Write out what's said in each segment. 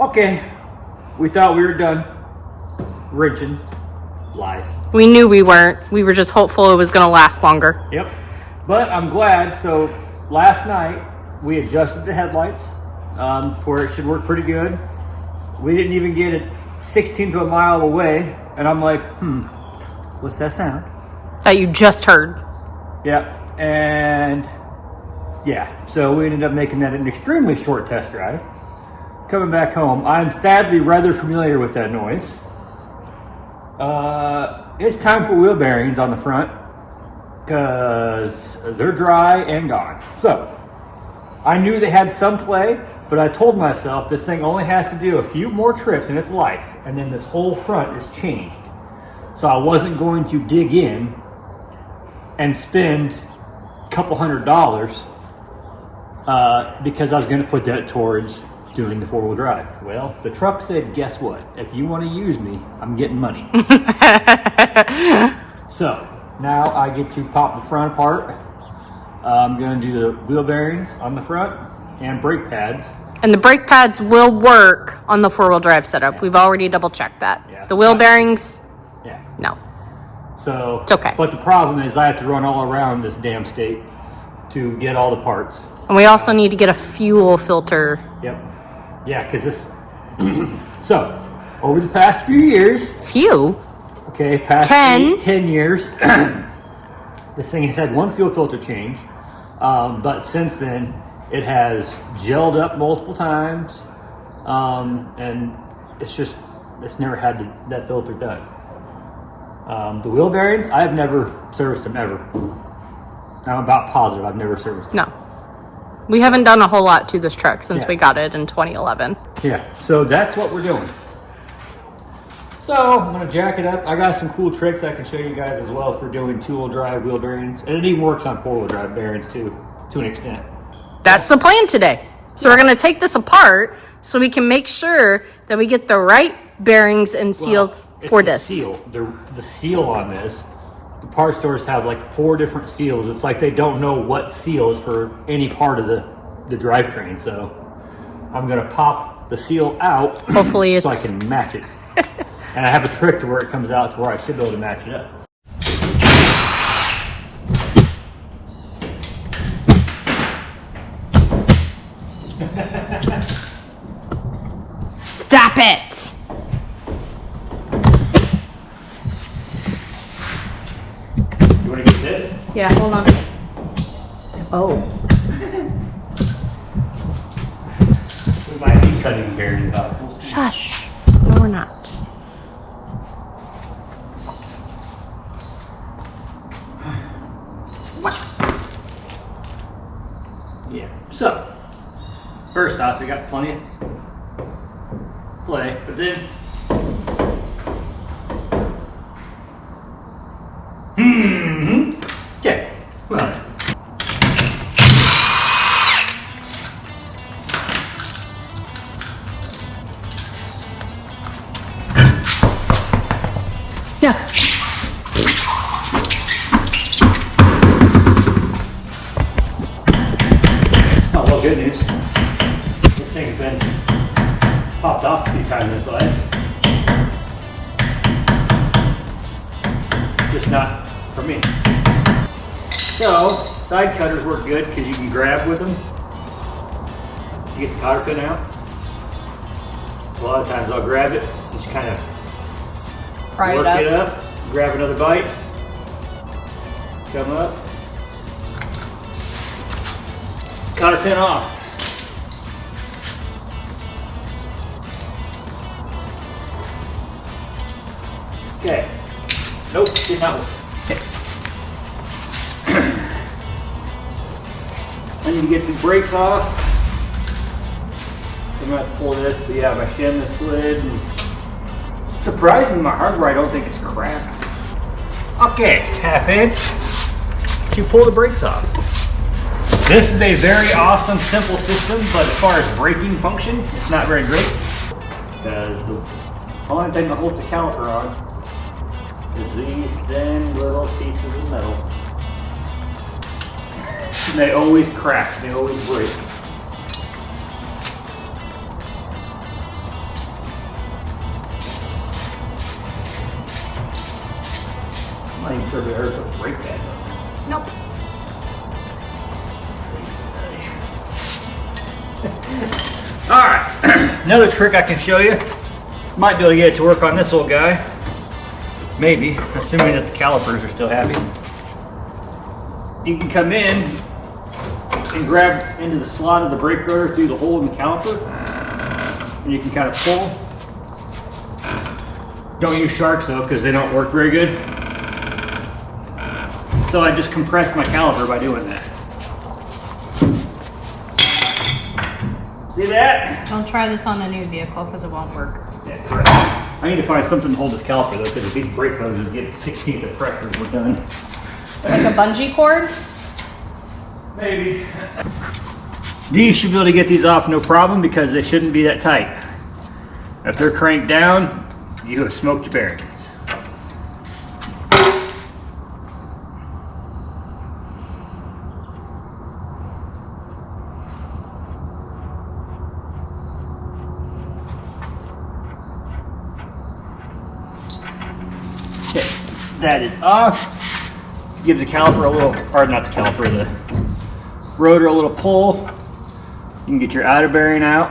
Okay, we thought we were done wrenching. Lies. We knew we weren't. We were just hopeful it was going to last longer. Yep. But I'm glad. So last night we adjusted the headlights where it should work pretty good. We didn't even get it 1/16 of a mile away. And I'm like, what's that sound? That you just heard. Yeah. And yeah, so we ended up making that an extremely short test drive. Coming back home, I'm sadly rather familiar with that noise. It's time for wheel bearings on the front because they're dry and gone. So I knew they had some play, but I told myself this thing only has to do a few more trips in its life, and then this whole front is changed. So I wasn't going to dig in and spend a couple $100 because I was going to put that towards doing the four-wheel drive. Well, the truck said, guess what? If you want to use me, I'm getting money. So now I get to pop the front apart. I'm going to do the wheel bearings on the front and brake pads. And the brake pads will work on the four-wheel drive setup. We've already double-checked that. Yeah. The wheel bearings, Yeah. no. So It's okay. But the problem is I have to run all around this damn state to get all the parts. And we also need to get a fuel filter. Yep. Yeah, because this. So, over the past few years, Few? okay, past 10 years, this thing has had one fuel filter change, but since then it has gelled up multiple times, and it's never had that filter done. The wheel bearings, I've never serviced them ever. I'm about positive I've never serviced them. No. We haven't done a whole lot to this truck since we got it in 2011. Yeah, so that's what we're doing. So I'm gonna jack it up. I got some cool tricks I can show you guys as well for doing two-wheel drive wheel bearings, and it even works on four-wheel drive bearings too, to an extent. That's the plan today. So we're going to take this apart so we can make sure that we get the right bearings and seals for this. The seal on this, the parts stores have like 4 different seals. It's like they don't know what seal is for any part of the drivetrain. So I'm gonna pop the seal out. Hopefully so I can match it. And I have a trick to where it comes out to where I should be able to match it up. Stop it! You wanna get this? Yeah, hold on. Oh. We might be cutting bearings out. We'll see. Shush. No, we're not. Yeah. So, first off, we got plenty of play, but then okay. Well, Yeah. oh, well, good news. This thing's been popped off a few times in its life. Just not for me. So, side cutters work good because you can grab with them to get the cotter pin out. A lot of times I'll grab it, just kind of Pry work it it up. up, grab another bite, come up, cotter pin off. Okay. Nope, did not work. Okay. I need to get the brakes off. I'm gonna have to pull this, but yeah, my shim is slid. And surprisingly, my hardware, I don't think it's cracked. Okay, half inch to pull the brakes off. This is a very awesome, simple system, but as far as braking function, it's not very great. Because the only thing that holds the caliper on is these thin little pieces of metal. And they always crack, they always break. not even sure if I ever put brake pad on. Nope. All right, another trick I can show you. Might be able to get it to work on this old guy. Maybe, assuming that the calipers are still happy. You can come in and grab into the slot of the brake rotor through the hole in the caliper, and you can kind of pull. Don't use sharks though, because they don't work very good. So I just compressed my caliper by doing that. See that? Don't try this on a new vehicle because it won't work. Yeah, correct. I need to find something to hold this caliper though, because if these brake hoses get 16th of pressure, we're done. Like a bungee cord? Maybe. These should be able to get these off no problem because they shouldn't be that tight. If they're cranked down, you have smoked your bearings. Okay, that is off. Give the caliper a little, or not the caliper, the rotor a little pull. You can get your outer bearing out.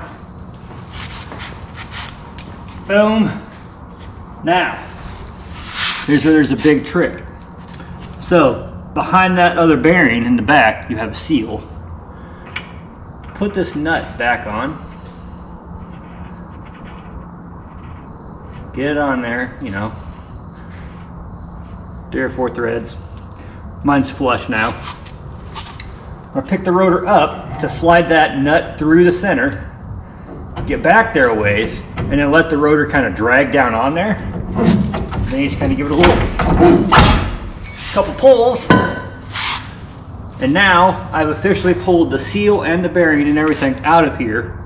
Boom. Now, here's where there's a big trick. So, behind that other bearing in the back, you have a seal. Put this nut back on. Get it on there, you know, 3 or 4 threads. Mine's flush now. I'll pick the rotor up to slide that nut through the center, get back there a ways, and then let the rotor kind of drag down on there. Then you just kind of give it a little couple pulls. And now I've officially pulled the seal and the bearing and everything out of here.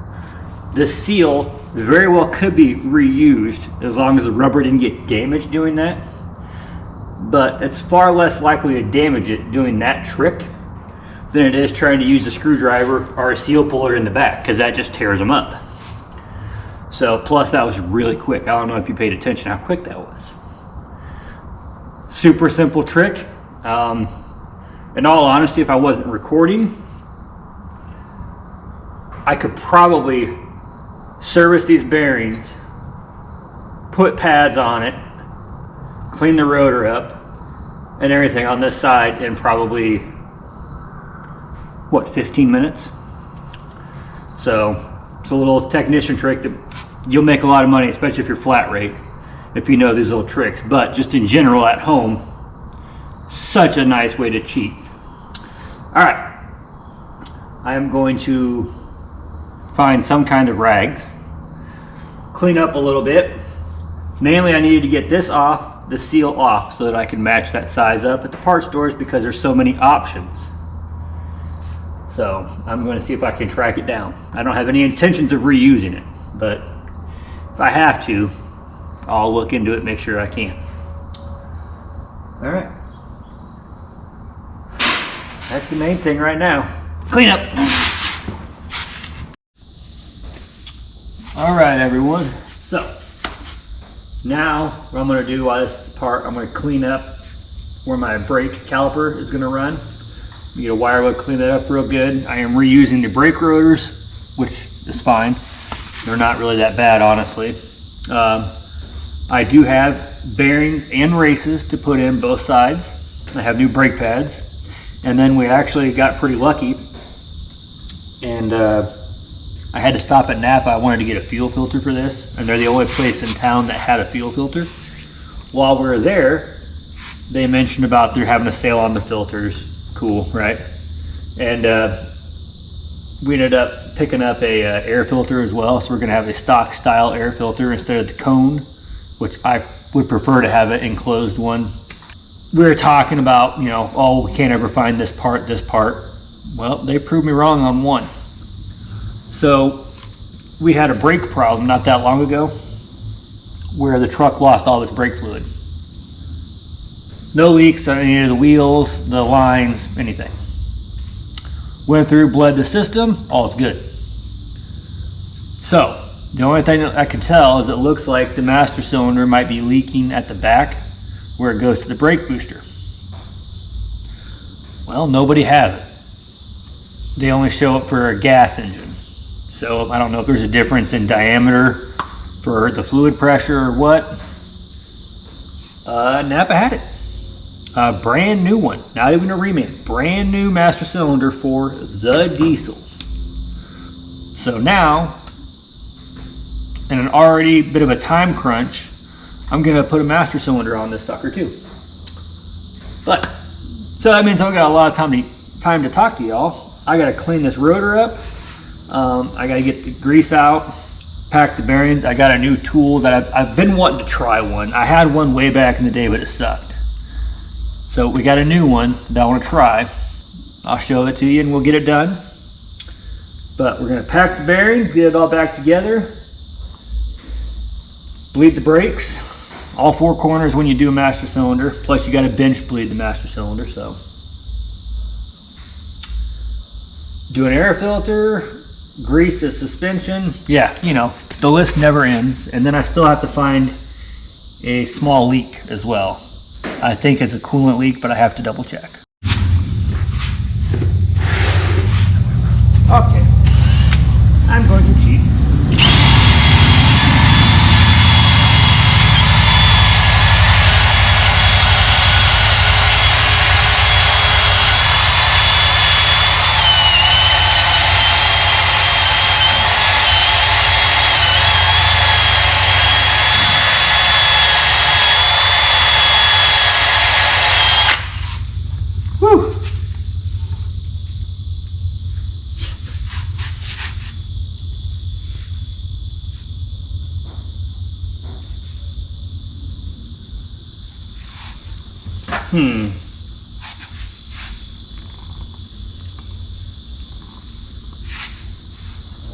This seal very well could be reused as long as the rubber didn't get damaged doing that. But it's far less likely to damage it doing that trick than it is trying to use a screwdriver or a seal puller in the back, because that just tears them up. So, plus that was really quick. I don't know if you paid attention how quick that was. Super simple trick. In all honesty, if I wasn't recording, I could probably service these bearings, put pads on it, clean the rotor up and everything on this side in probably, what, 15 minutes? So it's a little technician trick that you'll make a lot of money, especially if you're flat rate, if you know these little tricks. But just in general at home, such a nice way to cheat. All right, I am going to find some kind of rags, clean up a little bit. Mainly I needed to get this off, the seal off, so that I can match that size up at the parts stores because there's so many options. So I'm going to see if I can track it down. I don't have any intentions of reusing it, but if I have to, I'll look into it, make sure I can. All right. That's the main thing right now. Clean up. All right, everyone. So now what I'm going to do while this is apart, I'm going to clean up where my brake caliper is going to run. Get a wire load, clean that up real good. I am reusing the brake rotors, which is fine. They're not really that bad, honestly. I do have bearings and races to put in both sides. I have new brake pads. And then we actually got pretty lucky, and I had to stop at Napa. I wanted to get a fuel filter for this, and they're the only place in town that had a fuel filter. While we were there, they mentioned about they're having a sale on the filters. Cool, right? And we ended up picking up a air filter as well, so we're going to have a stock style air filter instead of the cone, which I would prefer to have an enclosed one. We were talking about, you know, oh, we can't ever find this part. Well, they proved me wrong on one. So we had a brake problem not that long ago where the truck lost all its brake fluid. No leaks on any of the wheels, the lines, anything. Went through, bled the system, all is good. So the only thing that I can tell is it looks like the master cylinder might be leaking at the back where it goes to the brake booster. Well, nobody has it. They only show up for a gas engine. So I don't know if there's a difference in diameter for the fluid pressure or what. Napa had it. A brand new one, not even a remake. Brand new master cylinder for the diesel. So now, in an already bit of a time crunch, I'm gonna put a master cylinder on this sucker too. But, so that means I've got a lot of time to talk to y'all. I gotta clean this rotor up. I gotta get the grease out, pack the bearings. I got a new tool that I've been wanting to try one. I had one way back in the day, but it sucked. So we got a new one that I want to try. I'll show it to you and we'll get it done. But we're gonna pack the bearings, get it all back together, bleed the brakes, all four corners when you do a master cylinder. Plus you gotta bench bleed the master cylinder, so. Do an air filter, grease the suspension. Yeah, you know, the list never ends. And then I still have to find a small leak as well. I think it's a coolant leak, but I have to double check. Okay, I'm going to cheat.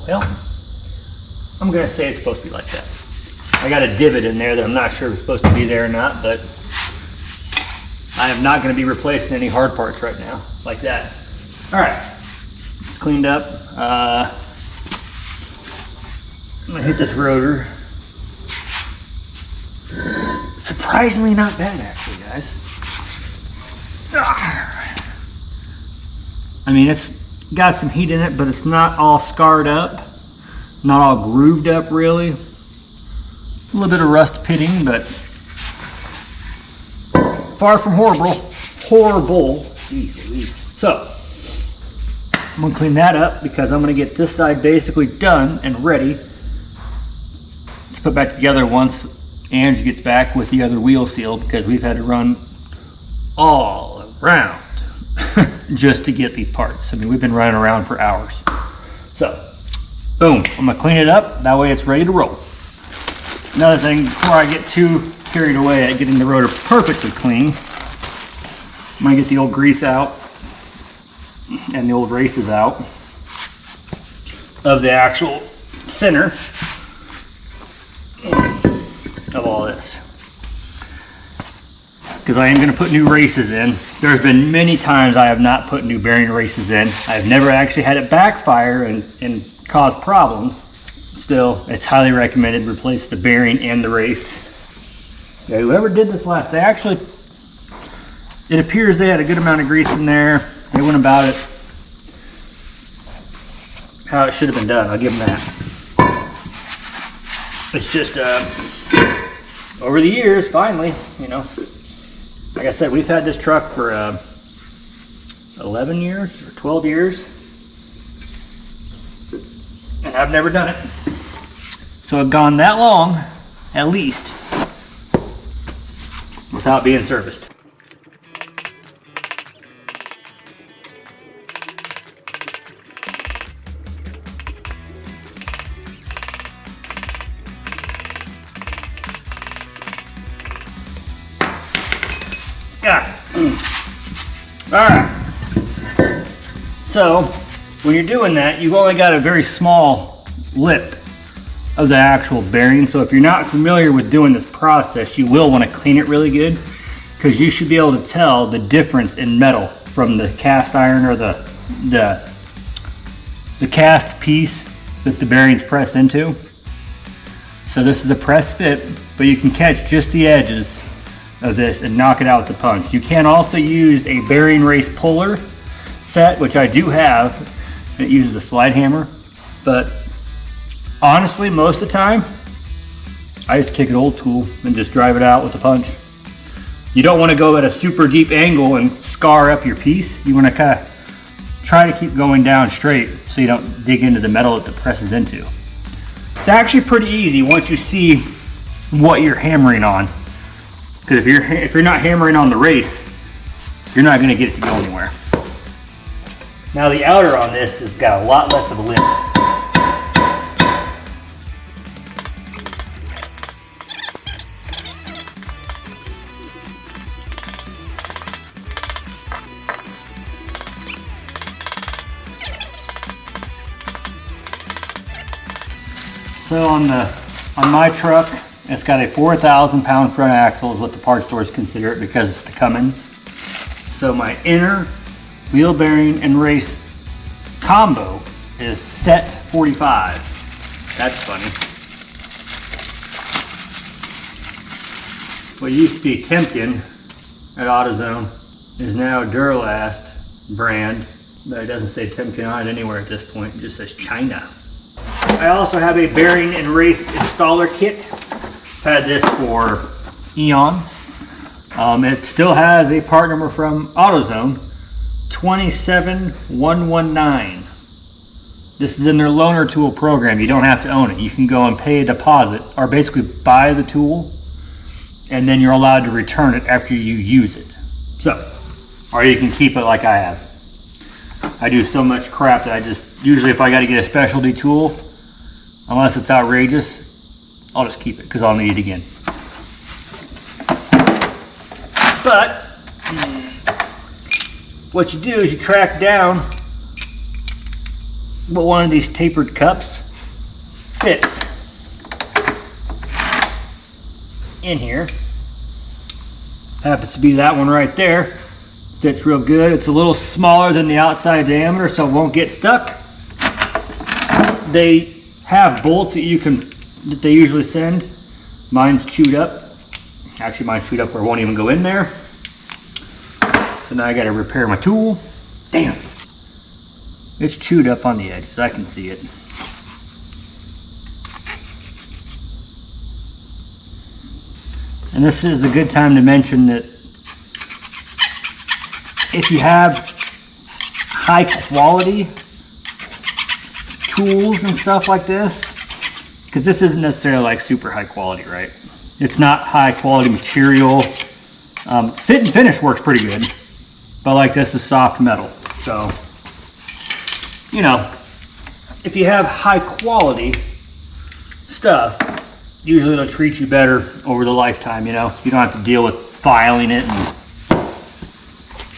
Well, I'm gonna say it's supposed to be like that. I got a divot in there that I'm not sure if it's supposed to be there or not, but I am not gonna be replacing any hard parts right now, like that. All right, it's cleaned up. I'm gonna hit this rotor. Surprisingly not bad actually, guys. I mean, it's got some heat in it, but it's not all scarred up, not all grooved up really. A little bit of rust pitting, but far from horrible. Jeez Louise. So, I'm gonna clean that up because I'm gonna get this side basically done and ready to put back together once Ange gets back with the other wheel seal, because we've had to run all around just to get these parts. I mean, we've been running around for hours. So, boom, I'm gonna clean it up. That way it's ready to roll. Another thing, before I get too carried away at getting the rotor perfectly clean, I'm gonna get the old grease out and the old races out of the actual center of all this, because I am going to put new races in. There's been many times I have not put new bearing races in. I've never actually had it backfire and cause problems. Still, it's highly recommended. Replace the bearing and the race. Yeah, whoever did this last, it appears they had a good amount of grease in there. They went about it how it should have been done. I'll give them that. It's just over the years, finally, you know, like I said, we've had this truck for 11 years or 12 years, and I've never done it. So I've gone that long, at least, without being serviced. All right, so when you're doing that, you've only got a very small lip of the actual bearing. So if you're not familiar with doing this process, you will want to clean it really good, because you should be able to tell the difference in metal from the cast iron or the cast piece that the bearings press into. So this is a press fit, but you can catch just the edges of this and knock it out with the punch. You can also use a bearing race puller set, which I do have, and it uses a slide hammer, but honestly, most of the time, I just kick it old school and just drive it out with a punch. You don't want to go at a super deep angle and scar up your piece. You want to kind of try to keep going down straight so you don't dig into the metal that it presses into. It's actually pretty easy once you see what you're hammering on. Because if you're not hammering on the race, you're not going to get it to go anywhere. Now the outer on this has got a lot less of a lip. So on my truck, it's got a 4,000 pound front axle is what the parts stores consider it because it's the Cummins. So my inner wheel bearing and race combo is set 45. That's funny. What used to be Temkin at AutoZone is now Duralast brand, but it doesn't say Temkin on it anywhere at this point. It just says China. I also have a bearing and race installer kit. I've had this for eons. It still has a part number from AutoZone, 27119. This is in their loaner tool program. You don't have to own it. You can go and pay a deposit or basically buy the tool, and then you're allowed to return it after you use it. So, or you can keep it like I have. I do so much crap that I just, usually if I got to get a specialty tool, unless it's outrageous, I'll just keep it because I'll need it again. But what you do is you track down what one of these tapered cups fits in here. Happens to be that one right there. Fits real good. It's a little smaller than the outside diameter, so it won't get stuck. They have bolts that they usually send. Mine's chewed up. Actually, mine's chewed up where it won't even go in there. So now I got to repair my tool. Damn. It's chewed up on the edges. I can see it. And this is a good time to mention that if you have high quality tools and stuff like this, because this isn't necessarily like super high quality, right? It's not high quality material. Fit and finish works pretty good, but like this is soft metal. So, you know, if you have high quality stuff, usually it'll treat you better over the lifetime, you know? You don't have to deal with filing it and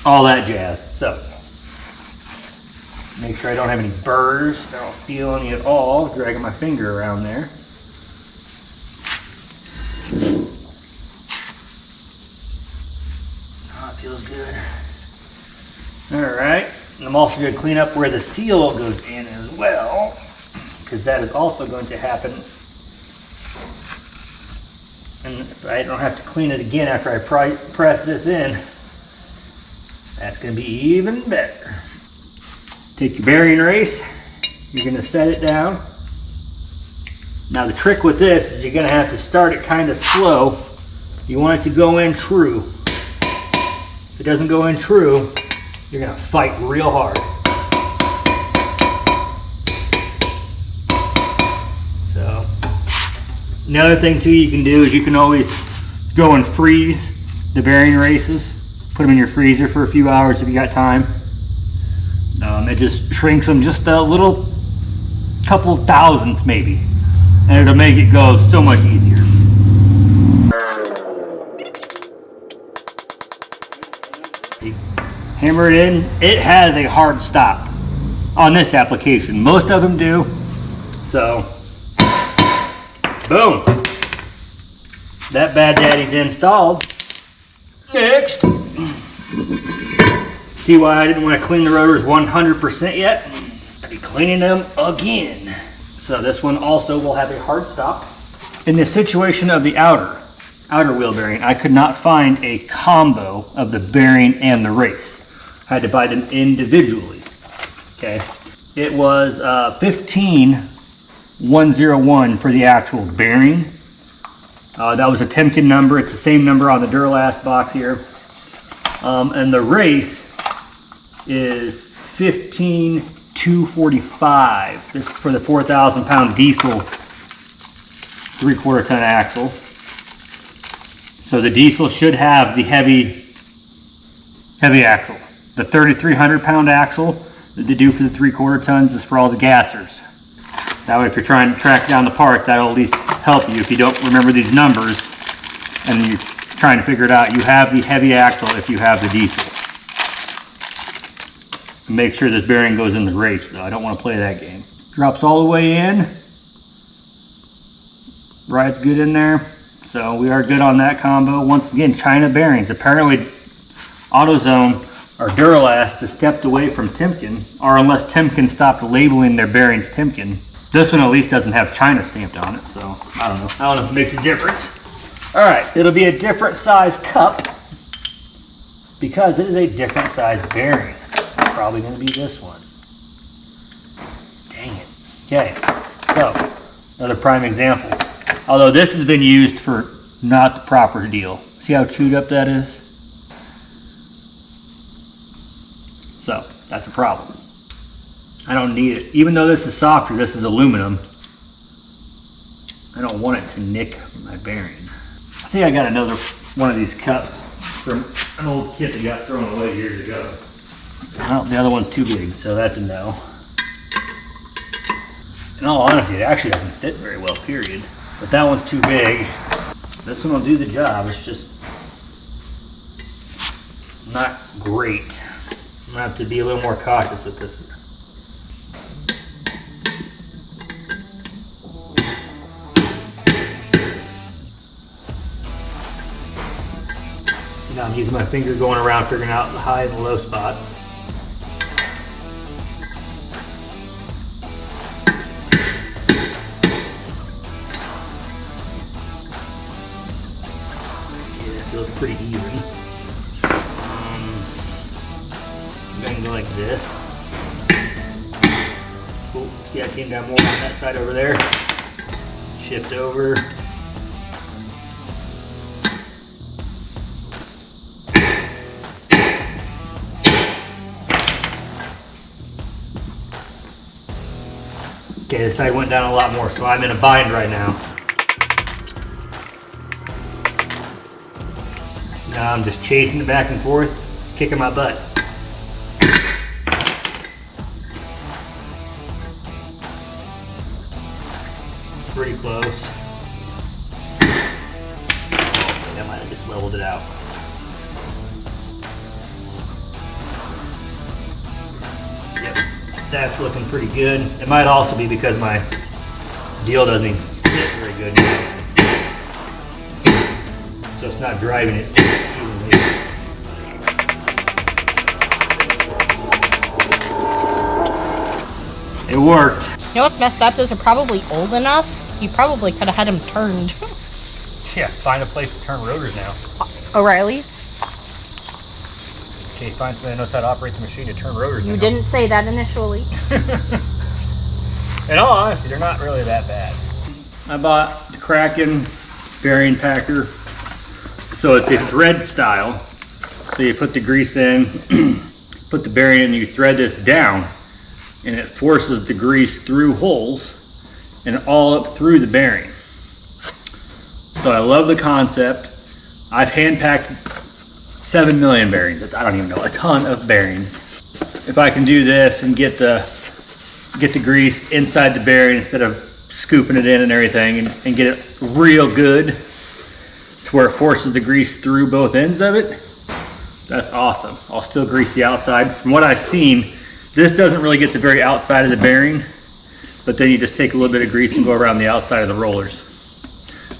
all that jazz. So, make sure I don't have any burrs. I don't feel any at all dragging my finger around there. Oh, it feels good. All right, and I'm also going to clean up where the seal goes in as well, because that is also going to happen. And I don't have to clean it again after I press this in. That's going to be even better. Take your bearing race, you're going to set it down. Now the trick with this is you're going to have to start it kind of slow. You want it to go in true. If it doesn't go in true, you're going to fight real hard. So, another thing too you can do is you can always go and freeze the bearing races. Put them in your freezer for a few hours if you got time. It just shrinks them just a little, couple thousandths maybe, and it'll make it go so much easier. You hammer it in. It has a hard stop on this application. Most of them do. So, boom. That bad daddy's installed. Next. See why I didn't want to clean the rotors 100% yet? I'll be cleaning them again. So this one also will have a hard stop. In the situation of the outer wheel bearing, I could not find a combo of the bearing and the race. I had to buy them individually. Okay. It was 15101 for the actual bearing. That was a Timken number. It's the same number on the Duralast box here. And the race is 15245. This is for the 4,000 pound diesel 3/4 ton axle. So the diesel should have the heavy axle. The 3,300 pound axle that they do for the 3/4 tons is for all the gassers. That way, if you're trying to track down the parts, that'll at least help you if you don't remember these numbers and you're trying to figure it out. You have the heavy axle if you have the diesel. Make sure this bearing goes in the race though. I don't want to play that game. Drops all the way in. Rides good in there. So we are good on that combo. Once again, China bearings. Apparently AutoZone or Duralast has stepped away from Timken, or unless Timken stopped labeling their bearings Timken. This one at least doesn't have China stamped on it, so I don't know. I don't know if it makes a difference. All right, it'll be a different size cup because it is a different size bearing. Probably gonna be this one. Dang it. Okay, so another prime example. Although this has been used for not the proper deal. See how chewed up that is? So that's a problem. I don't need it. Even though this is softer, this is aluminum. I don't want it to nick my bearing. I think I got another one of these cups from an old kit that got thrown away years ago. Well, the other one's too big, so that's a no. In all honesty, it actually doesn't fit very well, period. But that one's too big. This one will do the job. It's just not great. I'm gonna have to be a little more cautious with this. Now I'm using my finger going around figuring out the high and the low spots. Feels pretty even. I'm going to go like this. Cool. See, I came down more on that side over there. Shift over. Okay, this side went down a lot more, so I'm in a bind right now. Now I'm just chasing it back and forth. It's kicking my butt. Pretty close. That might have just leveled it out. Yep, that's looking pretty good. It might also be because my deal doesn't even fit very good now. So it's not driving it evenly. It worked. You know what's messed up? Those are probably old enough. You probably could have had them turned. Yeah, find a place to turn rotors now. O'Reilly's? Okay, find somebody that knows how to operate the machine to turn rotors now. You didn't say that initially. In all honesty, they're not really that bad. I bought the Kraken bearing packer. So it's a thread style. So you put the grease in, put the bearing in, you thread this down, and it forces the grease through holes and all up through the bearing. So I love the concept. I've hand packed 7 million bearings. I don't even know, a ton of bearings. If I can do this and get the grease inside the bearing instead of scooping it in and everything, and get it real good to where it forces the grease through both ends of it, that's awesome. I'll still grease the outside. From what I've seen, this doesn't really get the very outside of the bearing, but then you just take a little bit of grease and go around the outside of the rollers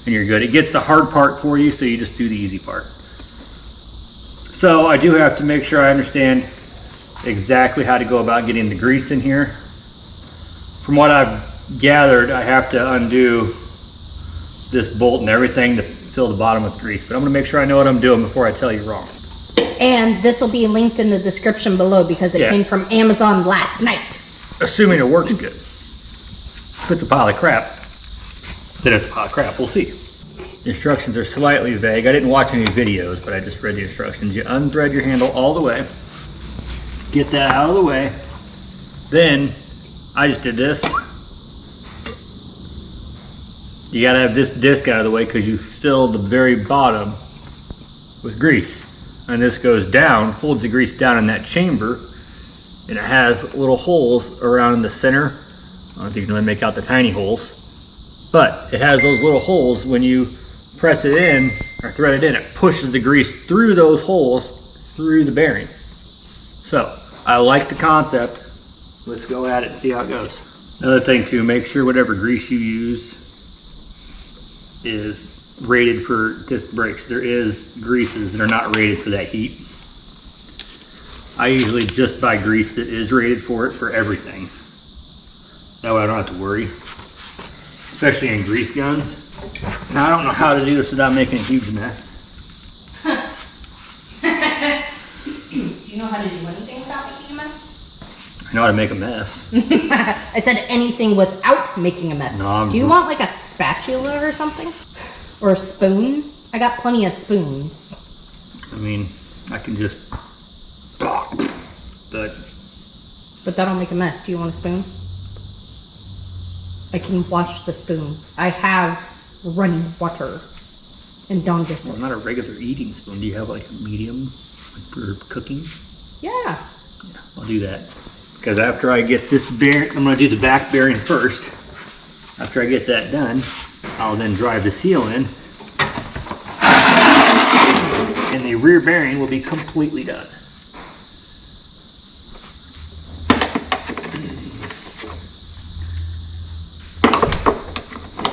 and you're good. It gets the hard part for you, so you just do the easy part. So I do have to make sure I understand exactly how to go about getting the grease in here. From what I've gathered, I have to undo this bolt and everything to fill the bottom with grease, but I'm gonna make sure I know what I'm doing before I tell you wrong. And this will be linked in the description below because it came from Amazon last night. Assuming it works good. If it's a pile of crap, then it's a pile of crap. We'll see. The instructions are slightly vague. I didn't watch any videos, but I just read the instructions. You unthread your handle all the way. Get that out of the way. Then, I just did this. You gotta have this disc out of the way because you filled the very bottom with grease. And this goes down, holds the grease down in that chamber, and it has little holes around the center. I don't know if you can really make out the tiny holes, but it has those little holes. When you press it in or thread it in, it pushes the grease through those holes through the bearing. So I like the concept. Let's go at it and see how it goes. Another thing too, make sure whatever grease you use is rated for disc brakes. There is greases that are not rated for that heat. I usually just buy grease that is rated for it for everything. That way I don't have to worry, especially in grease guns. Now I don't know how to do this without making a huge mess. Do you know how to do anything without making a mess? I know how to make a mess. I said anything without making a mess. No, do you want like a spatula or something? Or a spoon? I got plenty of spoons. I mean, I can just, But that'll make a mess. Do you want a spoon? I can wash the spoon. I have running water. And Dawn just well, not a regular eating spoon. Do you have like a medium for cooking? Yeah. I'll do that. Because after I get this bearing, I'm going to do the back bearing first. After I get that done, I'll then drive the seal in. And the rear bearing will be completely done.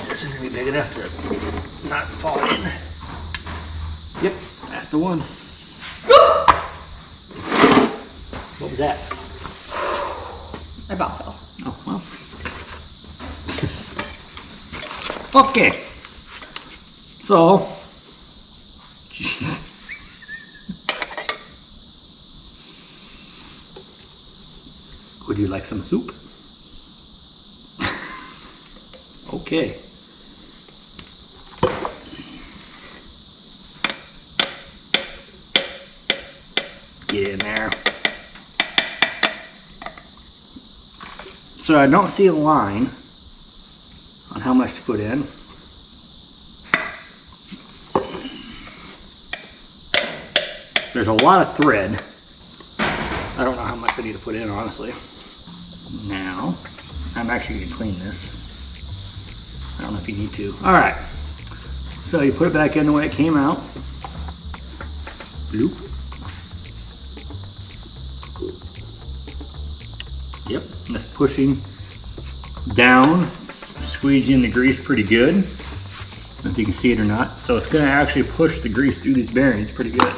This is going to be big enough to not fall in. Yep, that's the one. What was that? I about fell. Oh, well. Okay. So, jeez. Would you like some soup? Okay. Get in there. So I don't see a line on how much to put in. There's a lot of thread. I don't know how much I need to put in, honestly. Now, I'm actually going to clean this. I don't know if you need to. All right. So you put it back in the way it came out. Bloop. Yep, that's pushing down, squeegeeing the grease pretty good. I don't know if you can see it or not. So it's going to actually push the grease through these bearings pretty good.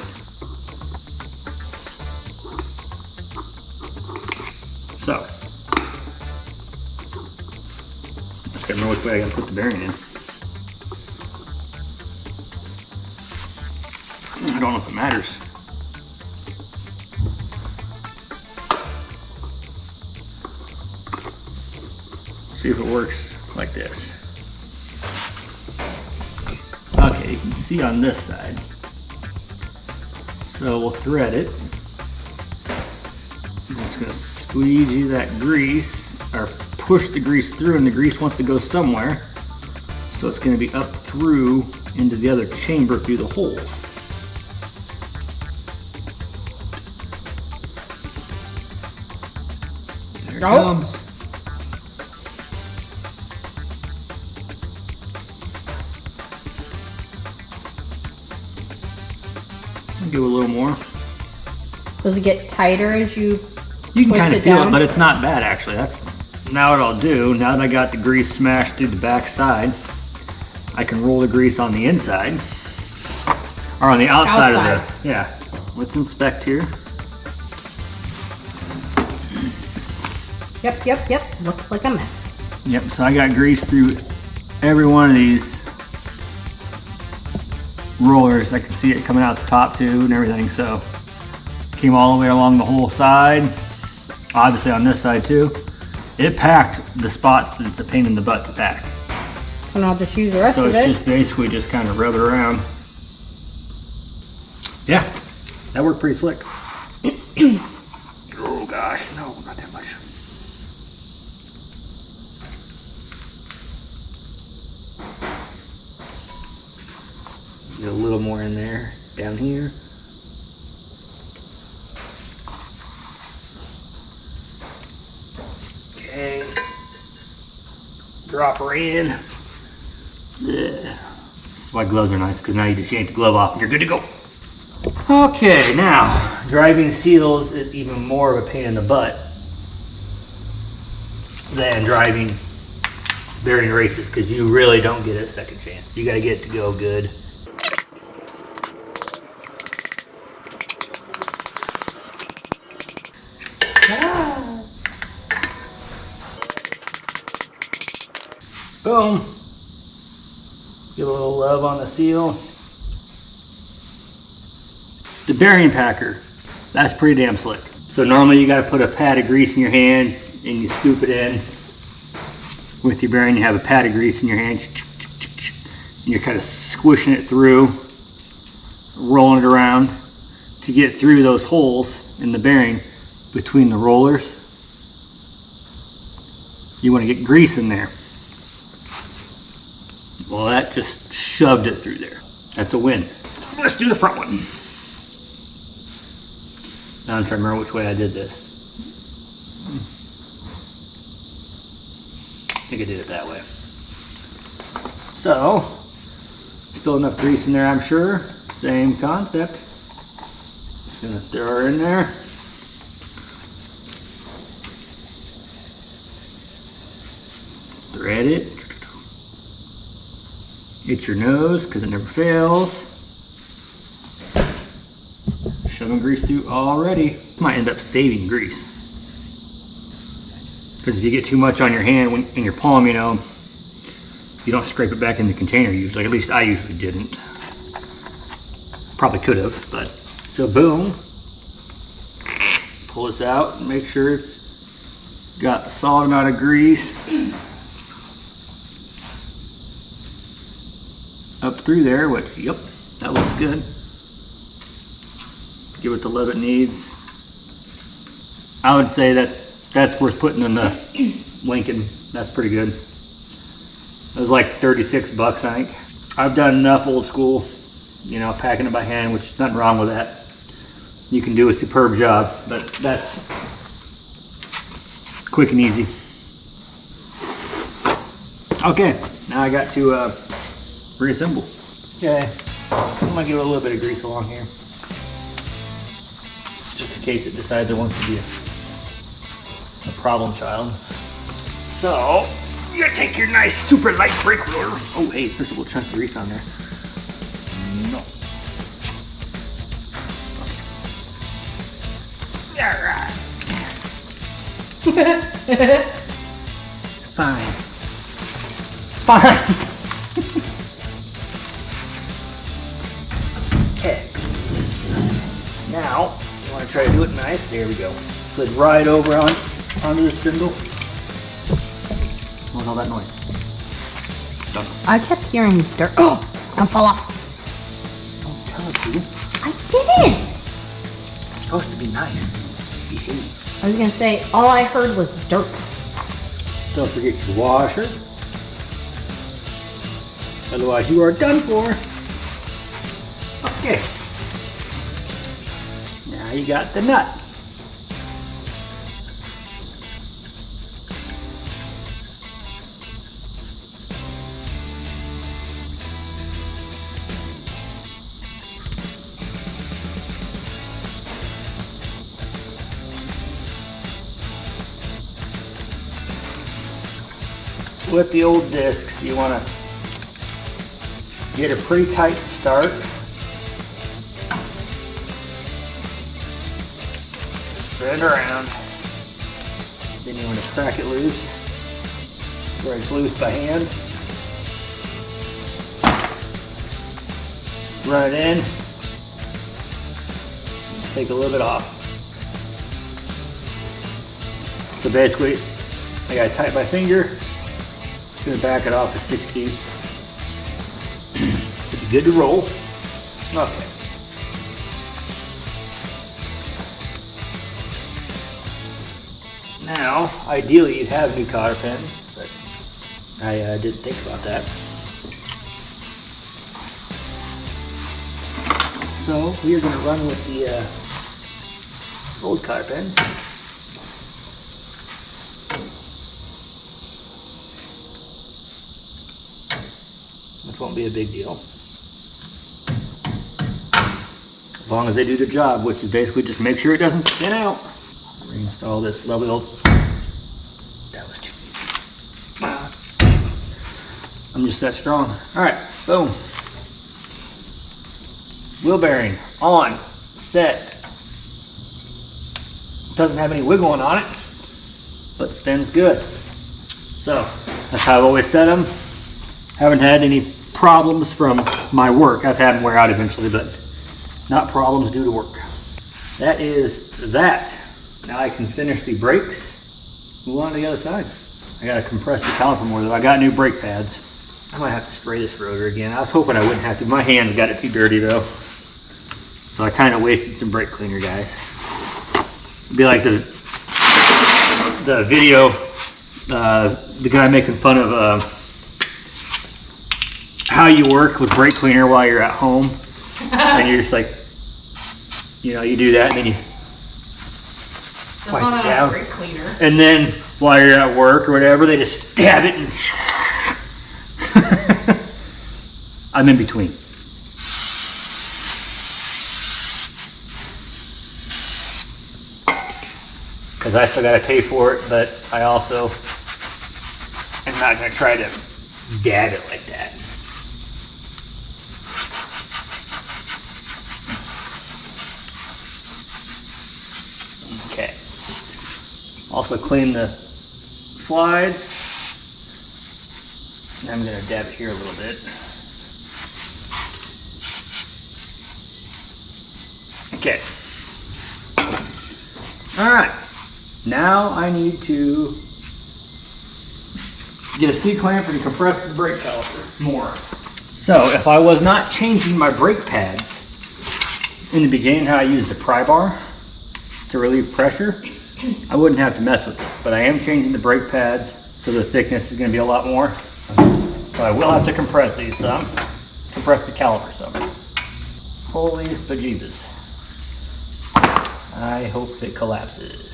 So, just gotta remember which way I gotta put the bearing in. I don't know if it matters. See if it works like this. Okay, you can see on this side. So we'll thread it. I'm just gonna squeegee that grease, or push the grease through, and the grease wants to go somewhere. So it's gonna be up through into the other chamber through the holes. There it comes. Give it a little more. Does it get tighter as you You can kind of feel down? it, but it's not bad actually. That's now what I'll do. Now that I got the grease smashed through the back side, I can roll the grease on the inside or on the outside. Of the, yeah. Let's inspect here. Yep. Looks like a mess. Yep, so I got grease through every one of these rollers. I can see it coming out the top too and everything. So came all the way along the whole side, obviously on this side too. It packed the spots that it's a pain in the butt to pack. So now I'll just use the rest So of it's it. just basically just kind of rub it around. Yeah, that worked pretty slick. Oh gosh, no, not that much. Get a little more in there, down here. Okay. Drop her in. Yeah. This is why gloves are nice, because now you just yank the glove off and you're good to go. Okay, now, driving seals is even more of a pain in the butt than driving bearing races, because you really don't get a second chance. You gotta get it to go good. Boom. Give a little love on the seal. The bearing packer, that's pretty damn slick. So normally you gotta put a pad of grease in your hand and you scoop it in. With your bearing, you have a pad of grease in your hand. And you're kind of squishing it through, rolling it around to get through those holes in the bearing between the rollers. You wanna get grease in there. Well, that just shoved it through there. That's a win. Let's do the front one. Now I'm trying to remember which way I did this. I think I did it that way. So, still enough grease in there, I'm sure. Same concept. Just gonna throw her in there. Thread it. Hit your nose, because it never fails. Shoving grease through already. This might end up saving grease. Because if you get too much on your hand, in your palm, you know, you don't scrape it back in the container usually. At least I usually didn't. Probably could have, but. So boom. Pull this out and make sure it's got a solid amount of grease up through there, which, yep, that looks good. Give it the love it needs. I would say that's worth putting in the Lincoln. That's pretty good. It was like 36 bucks, I think. I've done enough old school, you know, packing it by hand, which is nothing wrong with that. You can do a superb job, but that's quick and easy. Okay, now I got to reassemble. Okay, I'm gonna give it a little bit of grease along here, just in case it decides it wants to be a problem child. So, you take your nice super light brake roller. Oh hey, there's a little chunk of grease on there. No. Alright. It's fine. It's fine. Okay. Now, you want to try to do it nice. There we go. Slid right over onto the spindle. What was all that noise? Done. I kept hearing dirt. Oh, it's gonna fall off. Don't tell it to. I didn't. It's supposed to be nice. Behave. I was gonna say, all I heard was dirt. Don't forget your washer. Otherwise you are done for. Okay. Now you got the nut. With the old discs, you want to get a pretty tight start. Spread it around. Then you want to crack it loose, where it's loose by hand. Run it in. Take a little bit off. So basically, I gotta tighten my finger. Just gonna back it off to 16. Should be good to roll. Okay. Now, ideally you'd have new cotter pins, but I didn't think about that. So we are going to run with the old cotter pins. Which won't be a big deal. As long as they do the job, which is basically just make sure it doesn't spin out. Reinstall this lovely old. That was too easy. I'm just that strong. All right, boom. Wheel bearing on, set. Doesn't have any wiggling on it, but spins good. So that's how I've always set them. Haven't had any problems from my work. I've had them wear out eventually, but not problems due to work. That is that. Now I can finish the brakes, move on to the other side. I gotta compress the caliper more though. I got new brake pads. I might have to spray this rotor again. I was hoping I wouldn't have to. My hands got it too dirty though. So I kind of wasted some brake cleaner, guys. It'd be like the video, the guy making fun of how you work with brake cleaner while you're at home. And you're just like, you know, you do that and then you wipe it down. Brake cleaner. And then while you're at work or whatever, they just stab it and I'm in between. Because I still got to pay for it, but I also am not going to try to dab it like that. Okay. Also clean the slides. And I'm going to dab it here a little bit. Okay. All right. Now I need to get a C-clamp and compress the brake caliper more. So if I was not changing my brake pads in the beginning, how I used the pry bar to relieve pressure, I wouldn't have to mess with this. But I am changing the brake pads, so the thickness is going to be a lot more. So I will have to compress these some, compress the caliper some. Holy bejeebus. I hope it collapses.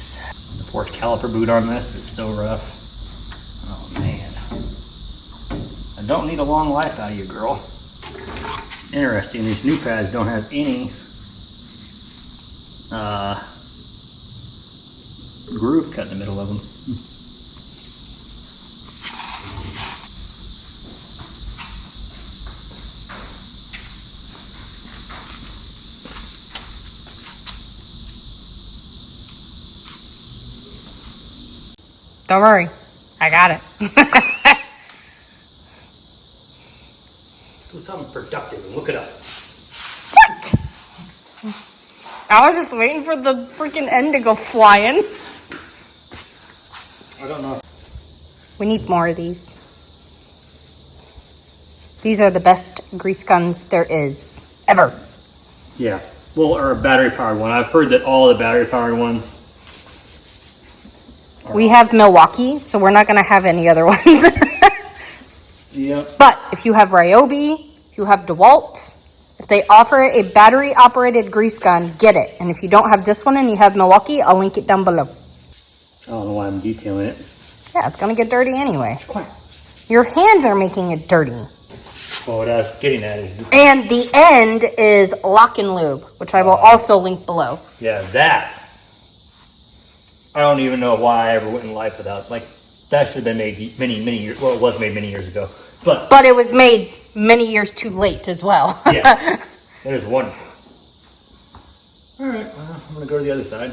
The poor caliper boot on this is so rough. Oh man. I don't need a long life out of you, girl. Interesting, these new pads don't have any groove cut in the middle of them. Don't worry, I got it. Do something productive and look it up. What? I was just waiting for the freaking end to go flying. I don't know. We need more of these. These are the best grease guns there is, ever. Yeah, well, or a battery powered one. I've heard that all the battery powered ones. We have Milwaukee, so we're not going to have any other ones. Yep. But if you have Ryobi, if you have DeWalt, if they offer a battery-operated grease gun, get it. And if you don't have this one and you have Milwaukee, I'll link it down below. I don't know why I'm detailing it. Yeah, it's going to get dirty anyway. Quiet. Your hands are making it dirty. Well, what I was getting at is... And the end is Lock and Lube, which I will also link below. Yeah, that. I don't even know why I ever went in life without, like, that should have been made many years, well, it was made many years ago, but it was made many years too late as well. yeah, it is wonderful. All right, well, I'm going to go to the other side.